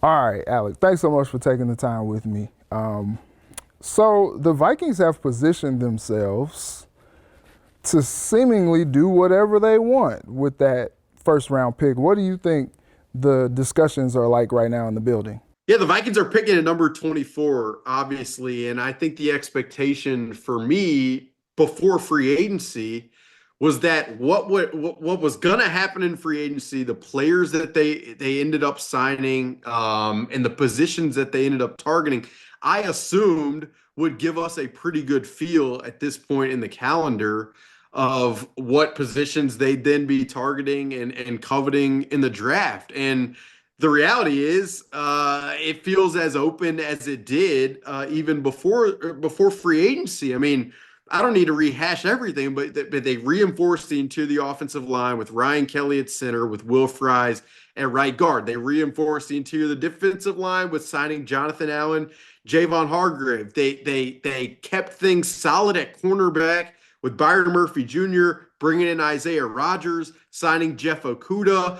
All right, Alex, thanks so much for taking the time with me. So the Vikings have positioned themselves to seemingly do whatever they want with that first round pick. What do you think the discussions are like right now in the building? Yeah, the Vikings are picking at number 24, obviously, and I think the expectation for me before free agency was that what was going to happen in free agency, the players that they ended up signing, and the positions that they ended up targeting, I assumed would give us a pretty good feel at this point in the calendar of what positions they'd then be targeting and coveting in the draft. And the reality is, it feels as open as it did even before free agency. I mean, I don't need to rehash everything, but they reinforced the interior offensive line with Ryan Kelly at center, with Will Fries at right guard. They reinforced the interior of the defensive line with signing Jonathan Allen, Javon Hargrave. They kept things solid at cornerback with Byron Murphy Jr., bringing in Isaiah Rodgers, signing Jeff Okuda.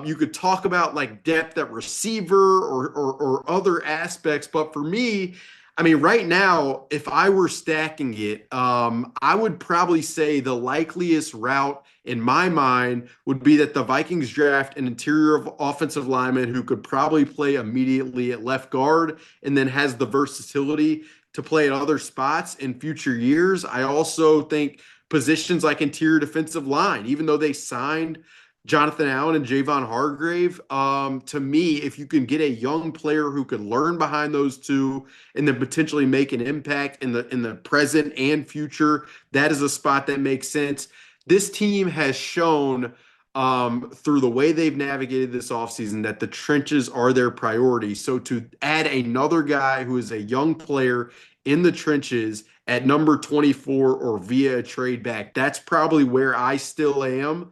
You could talk about like depth at receiver or other aspects, but for me, I mean, right now, if I were stacking it, I would probably say the likeliest route in my mind would be that the Vikings draft an interior of offensive lineman who could probably play immediately at left guard and then has the versatility to play at other spots in future years. I also think positions like interior defensive line, even though they signed Jonathan Allen and Javon Hargrave, to me, if you can get a young player who could learn behind those two and then potentially make an impact in the present and future, that is a spot that makes sense. This team has shown through the way they've navigated this offseason that the trenches are their priority. So to add another guy who is a young player in the trenches at number 24 or via a trade back, that's probably where I still am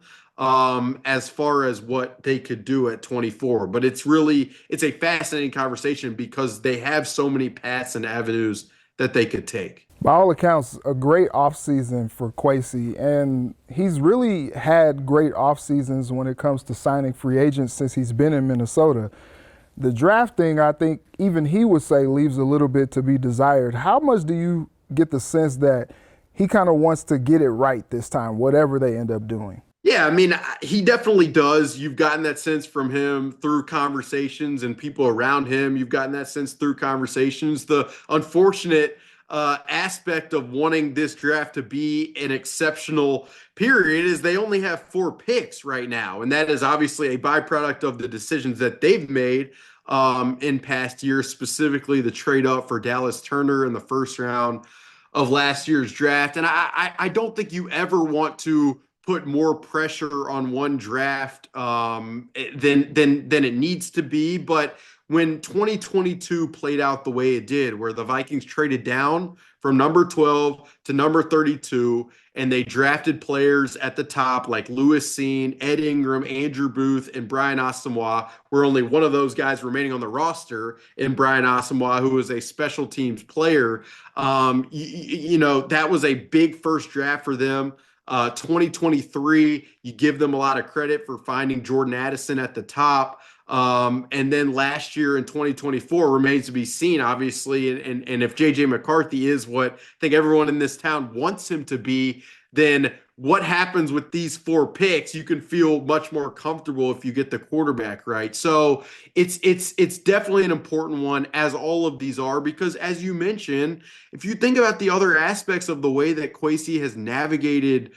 as far as what they could do at 24. But it's a fascinating conversation because they have so many paths and avenues that they could take. By all accounts, a great offseason for Kwesi, and he's really had great off seasons when it comes to signing free agents since he's been in Minnesota. The drafting, I think, even he would say leaves a little bit to be desired. How much do you get the sense that he kind of wants to get it right this time, whatever they end up doing? Yeah, I mean, he definitely does. You've gotten that sense from him through conversations and people around him. You've gotten that sense through conversations. The unfortunate aspect of wanting this draft to be an exceptional period is they only have four picks right now. And that is obviously a byproduct of the decisions that they've made in past years, specifically the trade up for Dallas Turner in the first round of last year's draft. And I don't think you ever want to put more pressure on one draft than it needs to be. But when 2022 played out the way it did, where the Vikings traded down from number 12 to number 32, and they drafted players at the top like Lewis Cine, Ed Ingram, Andrew Booth, and Brian Asamoah, where only one of those guys remaining on the roster, and Brian Asamoah, who was a special teams player. That was a big first draft for them. 2023, you give them a lot of credit for finding Jordan Addison at the top. And then last year in 2024 remains to be seen, obviously. And if JJ McCarthy is what I think everyone in this town wants him to be, then what happens with these four picks, you can feel much more comfortable if you get the quarterback right. So it's definitely an important one, as all of these are, because as you mentioned, if you think about the other aspects of the way that Kwesi has navigated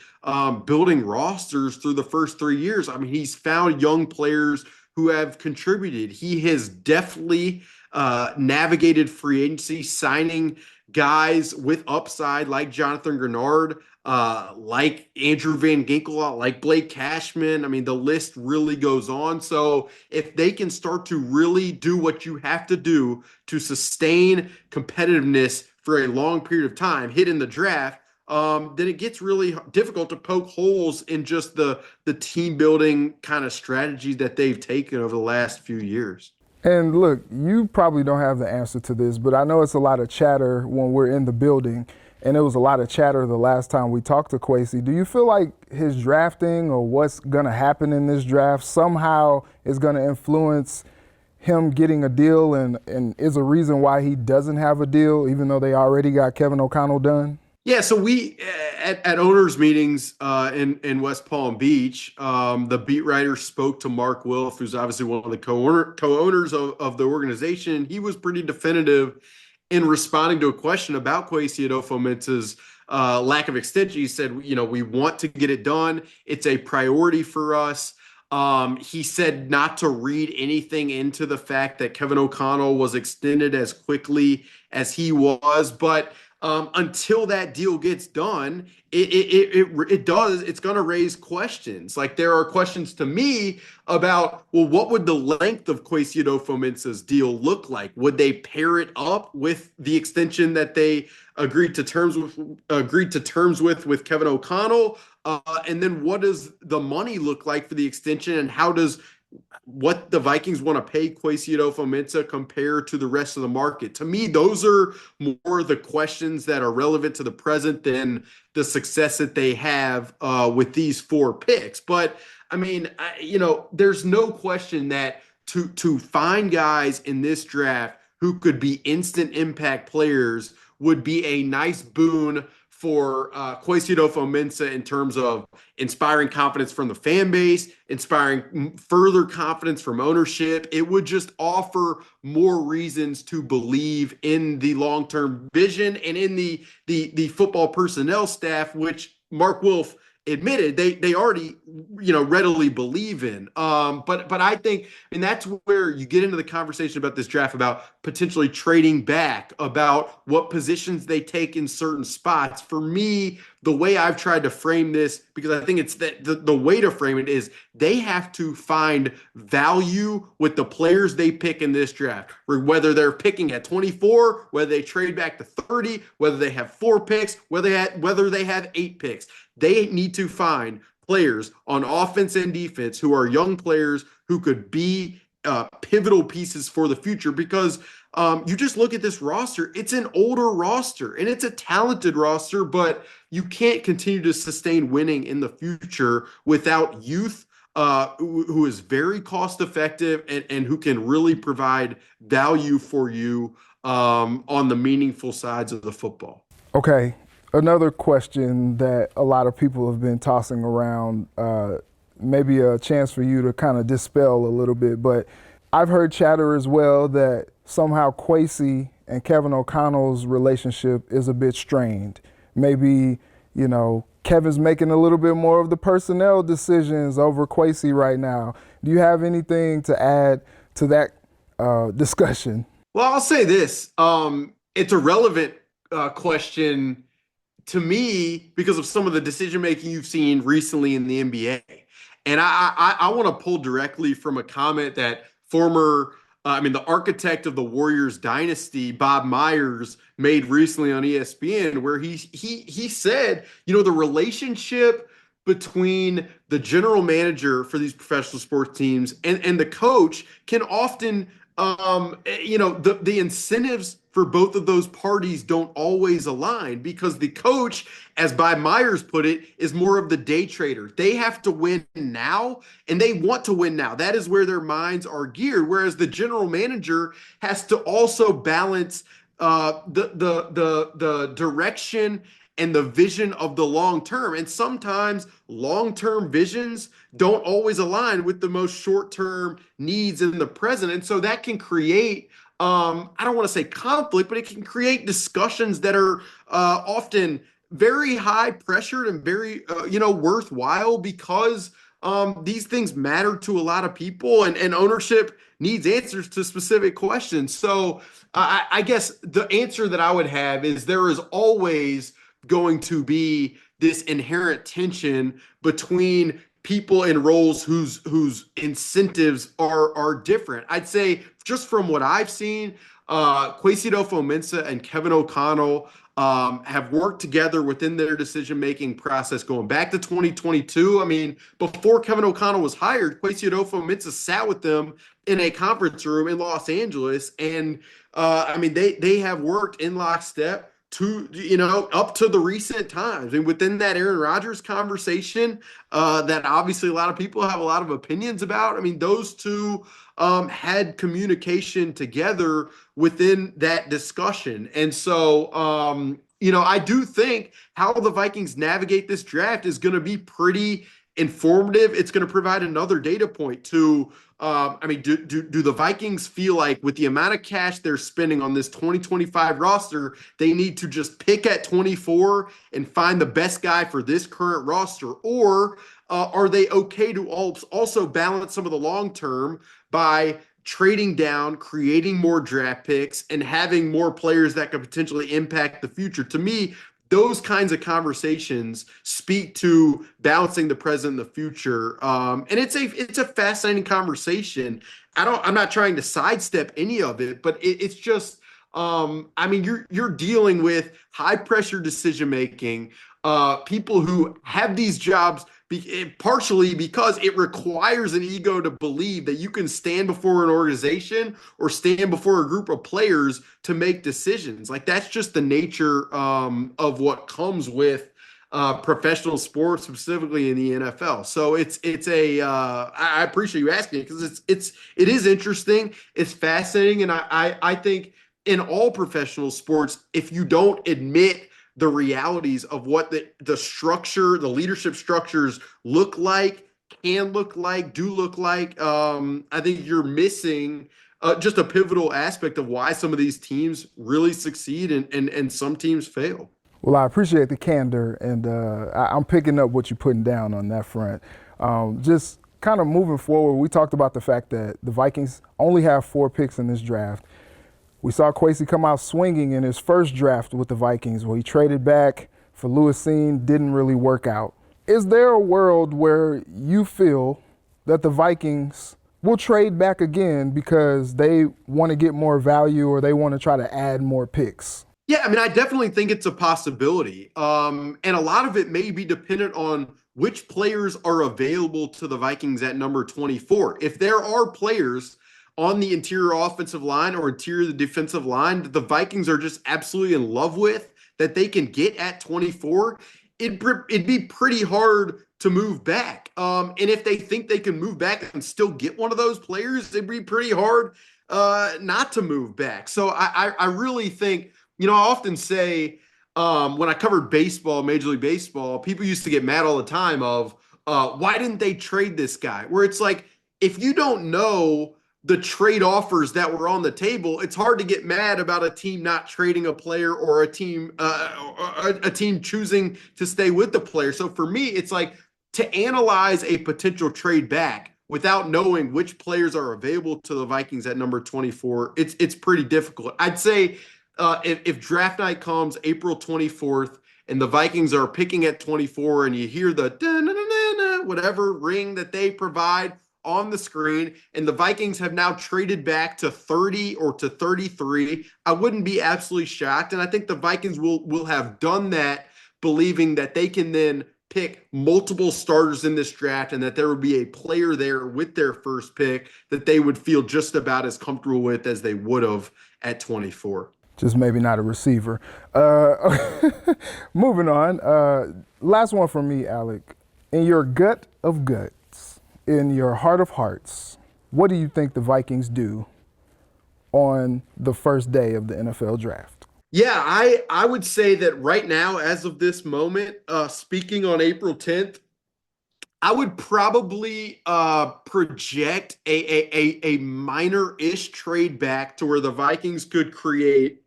building rosters through the first 3 years, I mean, he's found young players who have contributed. He has definitely navigated free agency, signing guys with upside like Jonathan Grenard, like Andrew Van Ginkel, like Blake Cashman. I mean, the list really goes on. So if they can start to really do what you have to do to sustain competitiveness for a long period of time, hit in the draft, then it gets really difficult to poke holes in just the team building kind of strategy that they've taken over the last few years. And look, you probably don't have the answer to this, but I know it's a lot of chatter when we're in the building, and it was a lot of chatter the last time we talked to Kwesi. Do you feel like his drafting or what's going to happen in this draft somehow is going to influence him getting a deal and is a reason why he doesn't have a deal, even though they already got Kevin O'Connell done? Yeah, so we at owners meetings in West Palm Beach, the beat writer spoke to Mark Wilf, who's obviously one of the co-owners of the organization. He was pretty definitive in responding to a question about Kwesi Adofo-Mensah's lack of extension. He said, you know, we want to get it done. It's a priority for us. He said not to read anything into the fact that Kevin O'Connell was extended as quickly as he was, but until that deal gets done, it's going to raise questions. Like there are questions to me about, well, what would the length of Kwesi Adofo-Mensah's deal look like? Would they pair it up with the extension that they agreed to terms with Kevin O'Connell? And then what does the money look like for the extension, and how does what the Vikings want to pay Kwesi Adofo-Mensah compare to the rest of the market? To me, those are more the questions that are relevant to the present than the success that they have with these 4 picks. But I mean, there's no question that to find guys in this draft who could be instant impact players would be a nice boon for Kwesi Adofo-Mensah in terms of inspiring confidence from the fan base, inspiring further confidence from ownership. It would just offer more reasons to believe in the long-term vision and in the football personnel staff, which Mark Wilf admitted they already readily believe in. But I think, and that's where you get into the conversation about this draft, about potentially trading back, about what positions they take in certain spots. For me, the way I've tried to frame this, because I think it's that the way to frame it is they have to find value with the players they pick in this draft, whether they're picking at 24, whether they trade back to 30, whether they have 4 picks, whether they have 8 picks. They need to find players on offense and defense who are young players who could be pivotal pieces for the future, because you just look at this roster, it's an older roster and it's a talented roster, but you can't continue to sustain winning in the future without youth who is very cost effective and who can really provide value for you on the meaningful sides of the football. Okay. Another question that a lot of people have been tossing around, maybe a chance for you to kind of dispel a little bit, but I've heard chatter as well that somehow Kwesi and Kevin O'Connell's relationship is a bit strained. Maybe, Kevin's making a little bit more of the personnel decisions over Kwesi right now. Do you have anything to add to that discussion? Well, I'll say this. It's a relevant question to me because of some of the decision-making you've seen recently in the NBA. And I want to pull directly from a comment that the architect of the Warriors dynasty, Bob Myers, made recently on ESPN, where he said, the relationship between the general manager for these professional sports teams and the coach can often, the incentives for both of those parties don't always align, because the coach, as Bob Myers put it, is more of the day trader. They have to win now and they want to win now. That is where their minds are geared. Whereas the general manager has to also balance the direction and the vision of the long term. And sometimes long-term visions don't always align with the most short-term needs in the present. And so that can create, I don't want to say conflict, but it can create discussions that are often very high pressured and very, worthwhile, because these things matter to a lot of people, and ownership needs answers to specific questions. So I guess the answer that I would have is there is always going to be this inherent tension between people in roles whose incentives are different. I'd say, just from what I've seen, Kwesi Adofo-Mensah and Kevin O'Connell have worked together within their decision-making process going back to 2022. I mean, before Kevin O'Connell was hired, Kwesi Adofo-Mensah sat with them in a conference room in Los Angeles, and they have worked in lockstep to, up to the recent times. And within that Aaron Rodgers conversation, that obviously a lot of people have a lot of opinions about. I mean, those two had communication together within that discussion. And so, I do think how the Vikings navigate this draft is going to be pretty informative. It's going to provide another data point to, I mean, do the Vikings feel like with the amount of cash they're spending on this 2025 roster, they need to just pick at 24 and find the best guy for this current roster? Or are they okay to also balance some of the long term by trading down, creating more draft picks, and having more players that could potentially impact the future? To me, those kinds of conversations speak to balancing the present and the future. And it's a fascinating conversation. I'm not trying to sidestep any of it, but it's just, I mean, you're dealing with high pressure decision making, people who have these jobs partially because it requires an ego to believe that you can stand before an organization or stand before a group of players to make decisions. Like that's just the nature of what comes with professional sports, specifically in the NFL. So I appreciate you asking it because it is interesting, it's fascinating, and I think in all professional sports, if you don't admit the realities of what the structure, the leadership structures look like, can look like, do look like. I think you're missing just a pivotal aspect of why some of these teams really succeed and some teams fail. Well, I appreciate the candor, and I'm picking up what you're putting down on that front. Just kind of moving forward, we talked about the fact that the Vikings only have 4 picks in this draft. We saw Kwesi come out swinging in his first draft with the Vikings, where he traded back for Lewis Cine, didn't really work out. Is there a world where you feel that the Vikings will trade back again because they want to get more value or they want to try to add more picks? Yeah, I mean, I definitely think it's a possibility. And a lot of it may be dependent on which players are available to the Vikings at number 24. If there are players on the interior offensive line or interior defensive line that the Vikings are just absolutely in love with, that they can get at 24, it'd be pretty hard to move back. And if they think they can move back and still get one of those players, it'd be pretty hard not to move back. So I really think, I often say when I covered baseball, Major League Baseball, people used to get mad all the time of why didn't they trade this guy? Where it's like, if you don't know the trade offers that were on the table, it's hard to get mad about a team not trading a player or a team choosing to stay with the player. So for me, it's like to analyze a potential trade back without knowing which players are available to the Vikings at number 24, it's pretty difficult. I'd say if draft night comes April 24th and the Vikings are picking at 24 and you hear the whatever ring that they provide on the screen, and the Vikings have now traded back to 30 or to 33, I wouldn't be absolutely shocked. And I think the Vikings will have done that, believing that they can then pick multiple starters in this draft and that there would be a player there with their first pick that they would feel just about as comfortable with as they would have at 24. Just maybe not a receiver. Moving on. Last one from me, Alec. In your gut of guts, in your heart of hearts, what do you think the Vikings do on the first day of the NFL draft? Yeah, I would say that right now, as of this moment, speaking on April 10th, I would probably project a minor-ish trade back to where the Vikings could create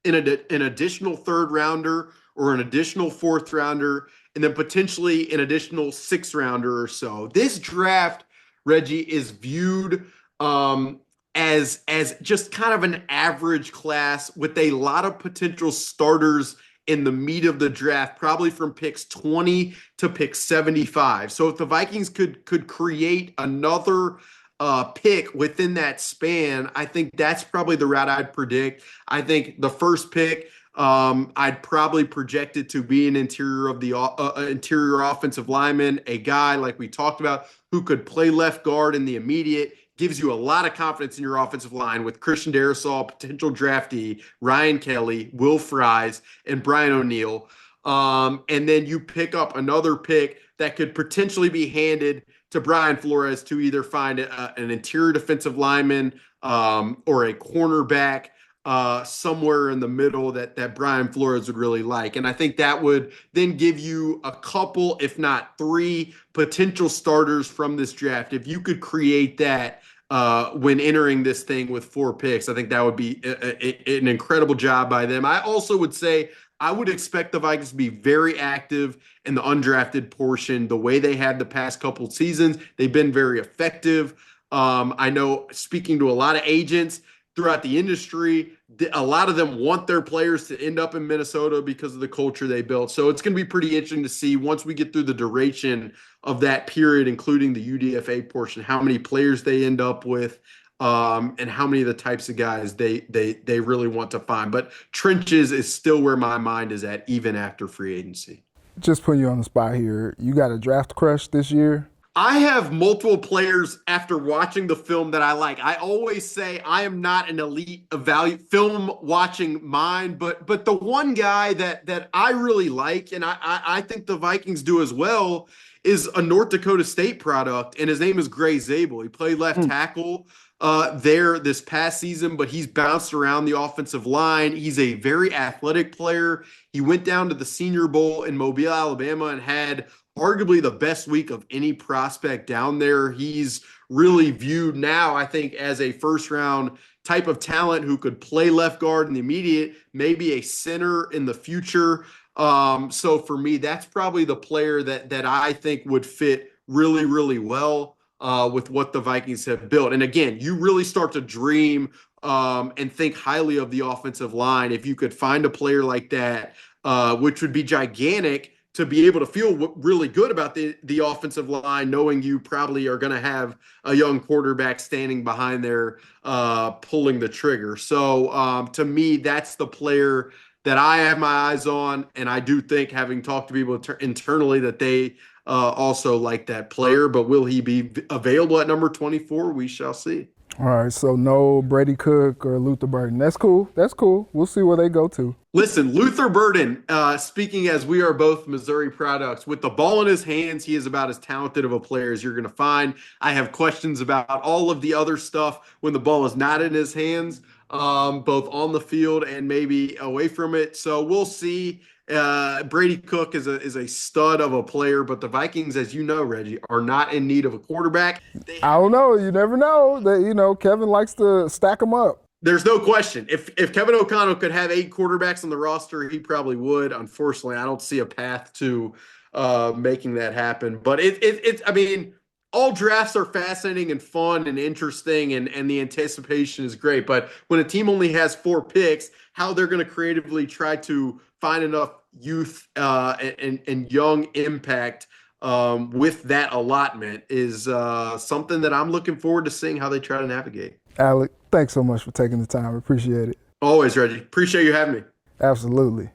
an additional third rounder or an additional fourth rounder, and then potentially an additional sixth rounder or so. This draft, Reggie, is viewed as just kind of an average class with a lot of potential starters in the meat of the draft, probably from picks 20 to pick 75. So if the Vikings could create another pick within that span, I think that's probably the route I'd predict. I think the first pick, I'd probably project it to be an interior offensive lineman, a guy like we talked about who could play left guard in the immediate, gives you a lot of confidence in your offensive line with Christian Darrisaw, potential draftee, Ryan Kelly, Will Fries, and Brian O'Neill. And then you pick up another pick that could potentially be handed to Brian Flores to either find an interior defensive lineman or a cornerback somewhere in the middle that Brian Flores would really like. And I think that would then give you a couple, if not three, potential starters from this draft. If you could create that when entering this thing with 4 picks, I think that would be an incredible job by them. I also would say I would expect the Vikings to be very active in the undrafted portion, the way they had the past couple of seasons. They've been very effective. I know, speaking to a lot of agents throughout the industry, a lot of them want their players to end up in Minnesota because of the culture they built. So it's going to be pretty interesting to see once we get through the duration of that period, including the UDFA portion, how many players they end up with, and how many of the types of guys they really want to find. But trenches is still where my mind is at, even after free agency. Just putting you on the spot here. You got a draft crush this year? I have multiple players after watching the film that I like. I always say I am not an elite film watching mind, but the one guy that I really like, and I think the Vikings do as well, is a North Dakota State product, and his name is Gray Zabel. He played left tackle there this past season, but he's bounced around the offensive line. He's a very athletic player. He went down to the Senior Bowl in Mobile, Alabama, and had arguably the best week of any prospect down there. He's really viewed now, I think, as a first-round type of talent who could play left guard in the immediate, maybe a center in the future. So for me, that's probably the player that I think would fit really, really well with what the Vikings have built. And again, you really start to dream and think highly of the offensive line if you could find a player like that, which would be gigantic to be able to feel really good about the offensive line, knowing you probably are going to have a young quarterback standing behind there pulling the trigger. So to me, that's the player that I have my eyes on. And I do think, having talked to people internally, that they also like that player. But will he be available at number 24? We shall see. All right, so no Brady Cook or Luther Burden. That's cool. That's cool. We'll see where they go to. Listen, Luther Burden, speaking as we are both Missouri products, with the ball in his hands, he is about as talented of a player as you're going to find. I have questions about all of the other stuff when the ball is not in his hands, both on the field and maybe away from it. So we'll see. Brady Cook is a stud of a player, but the Vikings, as you know, Reggie, are not in need of a quarterback. I don't know. You never know. That Kevin likes to stack them up. There's no question. If Kevin O'Connell could have 8 quarterbacks on the roster, he probably would. Unfortunately, I don't see a path to making that happen. But I mean, all drafts are fascinating and fun and interesting, and the anticipation is great. But when a team only has 4 picks, how they're going to creatively try to find enough youth and young impact with that allotment is something that I'm looking forward to seeing how they try to navigate. Alec, thanks so much for taking the time. Appreciate it. Always, Reggie. Appreciate you having me. Absolutely.